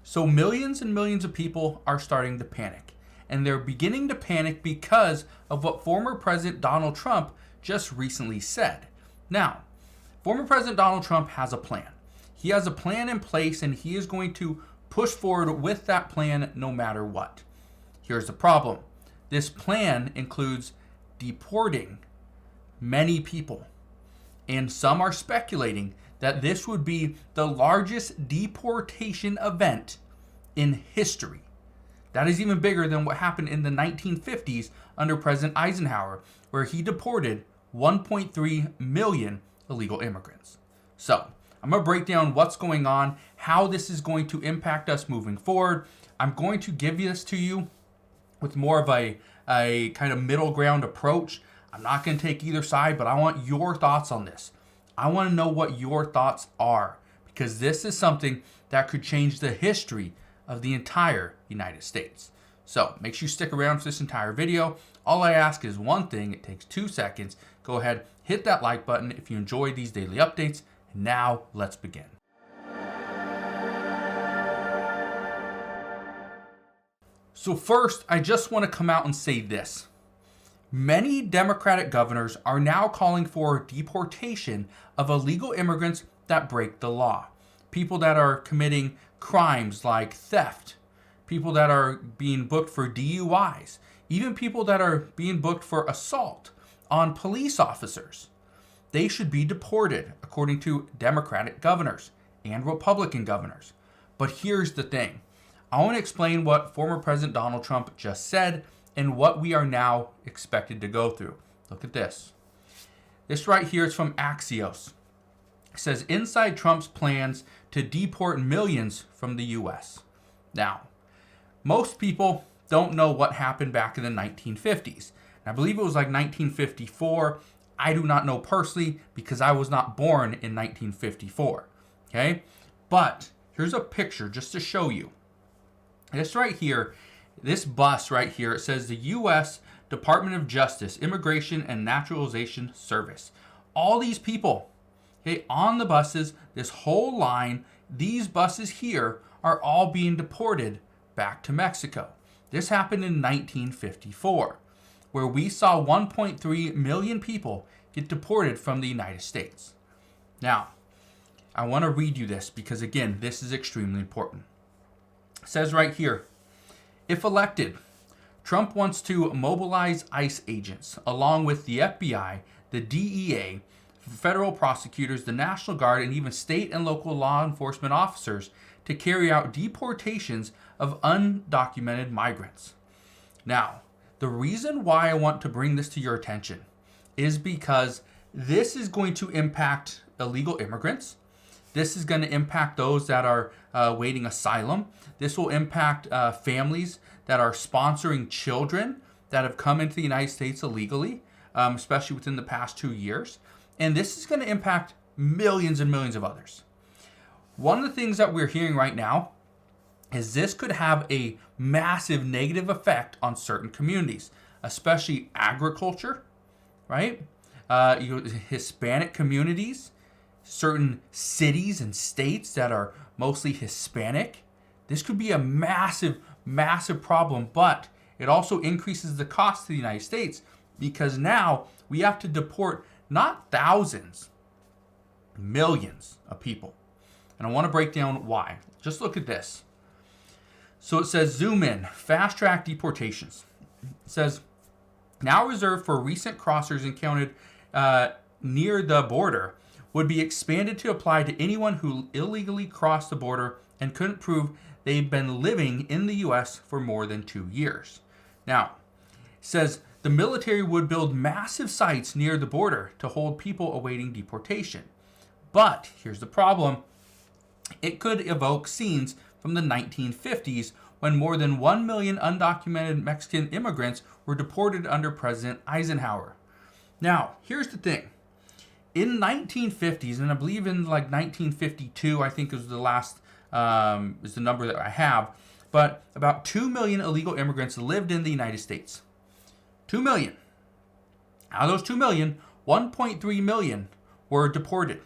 So millions and millions of people are starting to panic. And they're beginning to panic because of what former President Donald Trump just recently said. Now, former President Donald Trump has a plan. He has a plan in place, and he is going to push forward with that plan no matter what. Here's the problem. This plan includes deporting many people. And some are speculating that this would be the largest deportation event in history. That is even bigger than what happened in the 1950s under President Eisenhower, where he deported 1.3 million illegal immigrants. So, I'm going to break down what's going on, how this is going to impact us moving forward. I'm going to give this to you with more of a kind of middle ground approach. I'm not going to take either side, but I want your thoughts on this. I want to know what your thoughts are, because this is something that could change the history of the entire United States. So make sure you stick around for this entire video. All I ask is one thing. It takes 2 seconds. Go ahead, hit that like button if you enjoy these daily updates. And now let's begin. So first, I just want to come out and say this. Many Democratic governors are now calling for deportation of illegal immigrants that break the law. People that are committing crimes like theft, people that are being booked for DUIs, even people that are being booked for assault on police officers. They should be deported, according to Democratic governors and Republican governors. But here's the thing. I want to explain what former President Donald Trump just said and what we are now expected to go through. Look at this. This right here is from Axios. It says, inside Trump's plans to deport millions from the U.S. Now, most people don't know what happened back in the 1950s. And I believe it was like 1954. I do not know personally because I was not born in 1954. Okay? But here's a picture just to show you. This right here, this bus right here, it says the U.S. Department of Justice, Immigration and Naturalization Service. All these people, okay, on the buses, this whole line, these buses here are all being deported back to Mexico. This happened in 1954, where we saw 1.3 million people get deported from the United States. Now, I want to read you this because, again, this is extremely important. It says right here, if elected, Trump wants to mobilize ICE agents along with the FBI, the DEA, federal prosecutors, the National Guard, and even state and local law enforcement officers to carry out deportations of undocumented migrants. Now, the reason why I want to bring this to your attention is because this is going to impact illegal immigrants. This is going to impact those that are waiting asylum. This will impact families that are sponsoring children that have come into the United States illegally, especially within the past 2 years. And this is going to impact millions and millions of others. One of the things that we're hearing right now is this could have a massive negative effect on certain communities, especially agriculture, right? Hispanic communities, certain cities and states that are mostly Hispanic. This could be a massive, massive problem, but it also increases the cost to the United States because now we have to deport not thousands, millions of people. And I want to break down why. Just look at this. So it says, zoom in, fast track deportations. It says, now reserved for recent crossers encountered near the border, would be expanded to apply to anyone who illegally crossed the border and couldn't prove they've been living in the U.S. for more than 2 years. Now, it says the military would build massive sites near the border to hold people awaiting deportation. But here's the problem. It could evoke scenes from the 1950s when more than 1 million undocumented Mexican immigrants were deported under President Eisenhower. Now, here's the thing. In 1950s, and I believe in like 1952, I think is the last, is the number that I have, but about 2 million illegal immigrants lived in the United States. 2 million. Out of those 2 million, 1.3 million were deported.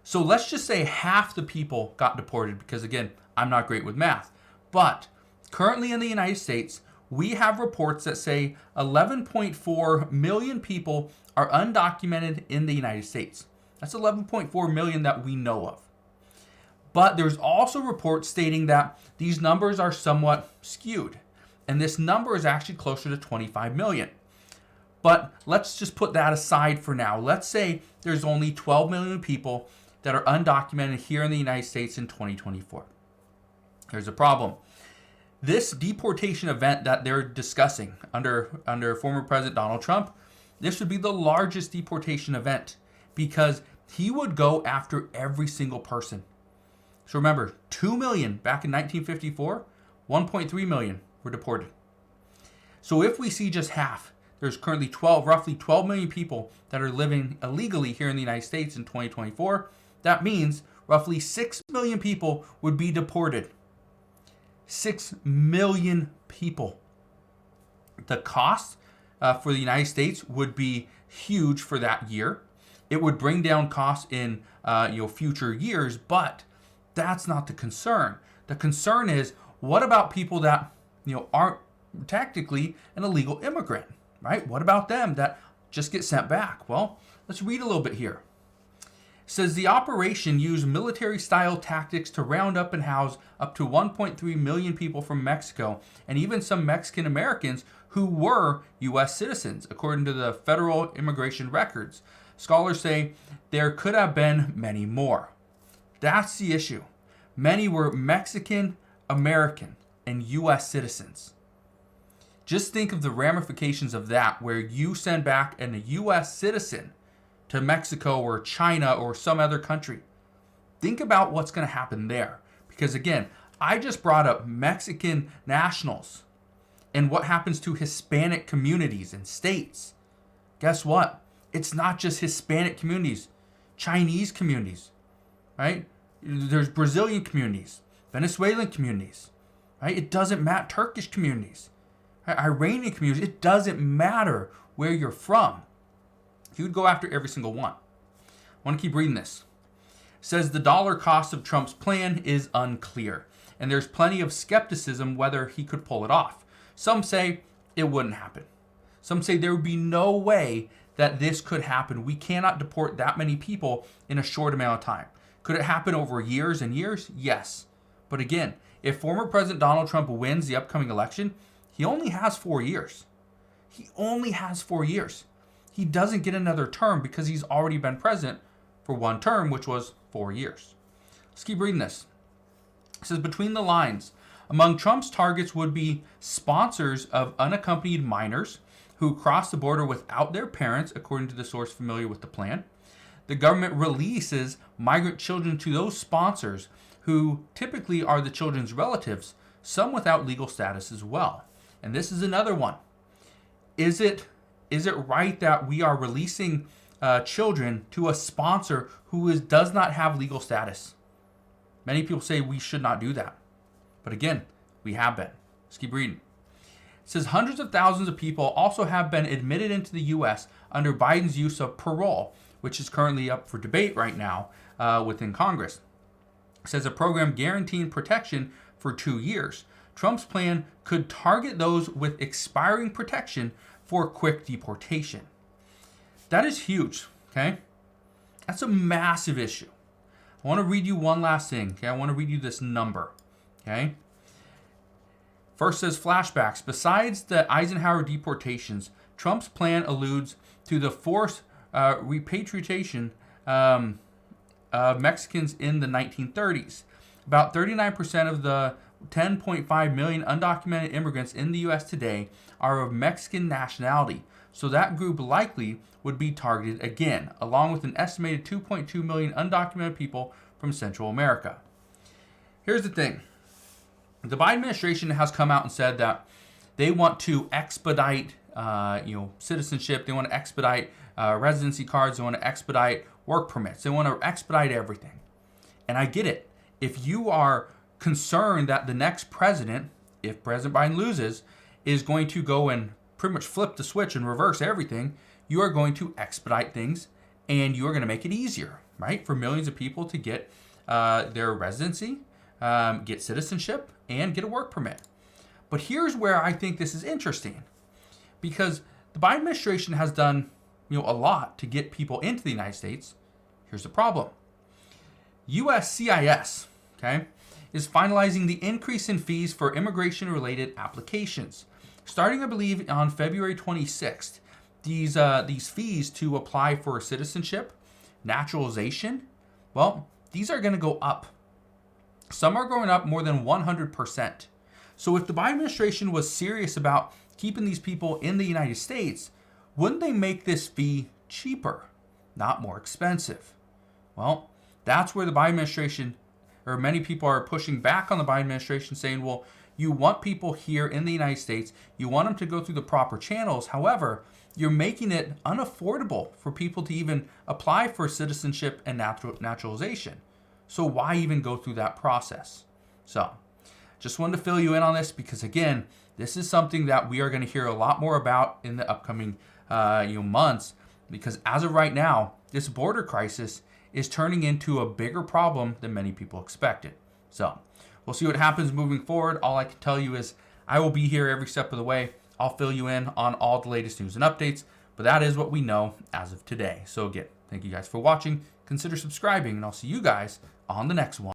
So let's just say half the people got deported because, again, I'm not great with math. But currently in the United States, we have reports that say 11.4 million people are undocumented in the United States. That's 11.4 million that we know of. But there's also reports stating that these numbers are somewhat skewed. And this number is actually closer to 25 million. But let's just put that aside for now. Let's say there's only 12 million people that are undocumented here in the United States in 2024. Here's a problem. This deportation event that they're discussing under former President Donald Trump, this would be the largest deportation event because he would go after every single person. So remember, 2 million back in 1954, 1.3 million were deported. So if we see just half, there's currently roughly 12 million people that are living illegally here in the United States in 2024. That means roughly 6 million people would be deported. 6 million people. The cost for the United States would be huge for that year. It would bring down costs in future years, but that's not the concern. The concern is, what about people that aren't technically an illegal immigrant, right? What about them that just get sent back? Well, let's read a little bit here. It says the operation used military-style tactics to round up and house up to 1.3 million people from Mexico and even some Mexican Americans who were U.S. citizens, according to the federal immigration records. Scholars say there could have been many more. That's the issue. Many were Mexican, American, and U.S. citizens. Just think of the ramifications of that, where you send back a U.S. citizen to Mexico or China or some other country. Think about what's going to happen there. Because again, I just brought up Mexican nationals and what happens to Hispanic communities and states. Guess what? It's not just Hispanic communities, Chinese communities, right? There's Brazilian communities, Venezuelan communities, right? It doesn't matter, Turkish communities, right? Iranian communities. It doesn't matter where you're from. He would go after every single one. I want to keep reading this. It says the dollar cost of Trump's plan is unclear, and there's plenty of skepticism whether he could pull it off. Some say it wouldn't happen. Some say there would be no way that this could happen. We cannot deport that many people in a short amount of time. Could it happen over years and years? Yes. But again, if former President Donald Trump wins the upcoming election, he only has 4 years. He only has 4 years. He doesn't get another term because he's already been president for one term, which was 4 years. Let's keep reading this. It says, between the lines, among Trump's targets would be sponsors of unaccompanied minors who cross the border without their parents, according to the source familiar with the plan. The government releases migrant children to those sponsors who typically are the children's relatives, some without legal status as well. And this is another one. Is it right that we are releasing children to a sponsor who does not have legal status? Many people say we should not do that. But again, we have been. Let's keep reading. It says hundreds of thousands of people also have been admitted into the U.S. under Biden's use of parole, which is currently up for debate right now within Congress. It says a program guaranteeing protection for 2 years. Trump's plan could target those with expiring protection for quick deportation. That is huge, okay? That's a massive issue. I want to read you one last thing, okay? I want to read you this number, okay? First says flashbacks. Besides the Eisenhower deportations, Trump's plan alludes to the forced repatriation of Mexicans in the 1930s. About 39% of the 10.5 million undocumented immigrants in the U.S. today are of Mexican nationality, so that group likely would be targeted again, along with an estimated 2.2 million undocumented people from Central America. Here's the thing. The Biden administration has come out and said that they want to expedite citizenship. They want to expedite residency cards. They want to expedite work permits. They want to expedite everything. And I get it. If you are concerned that the next president, if President Biden loses, is going to go and pretty much flip the switch and reverse everything, you are going to expedite things and you are going to make it easier. right? For millions of people to get their residency, get citizenship, and get a work permit. But here's where I think this is interesting, because the Biden administration has done a lot to get people into the United States. Here's the problem. USCIS, okay, is finalizing the increase in fees for immigration-related applications. Starting, I believe, on February 26th, these fees to apply for citizenship, naturalization, well, these are going to go up. Some are going up more than 100%. So if the Biden administration was serious about keeping these people in the United States, wouldn't they make this fee cheaper, not more expensive? Well, that's where the Biden administration, or many people are pushing back on the Biden administration, saying, well, you want people here in the United States, you want them to go through the proper channels. However, you're making it unaffordable for people to even apply for citizenship and naturalization. So why even go through that process? So just wanted to fill you in on this, because again, this is something that we are going to hear a lot more about in the upcoming months, because as of right now, this border crisis is turning into a bigger problem than many people expected. So we'll see what happens moving forward. All I can tell you is I will be here every step of the way. I'll fill you in on all the latest news and updates, but that is what we know as of today. So again, thank you guys for watching. Consider subscribing, and I'll see you guys on the next one.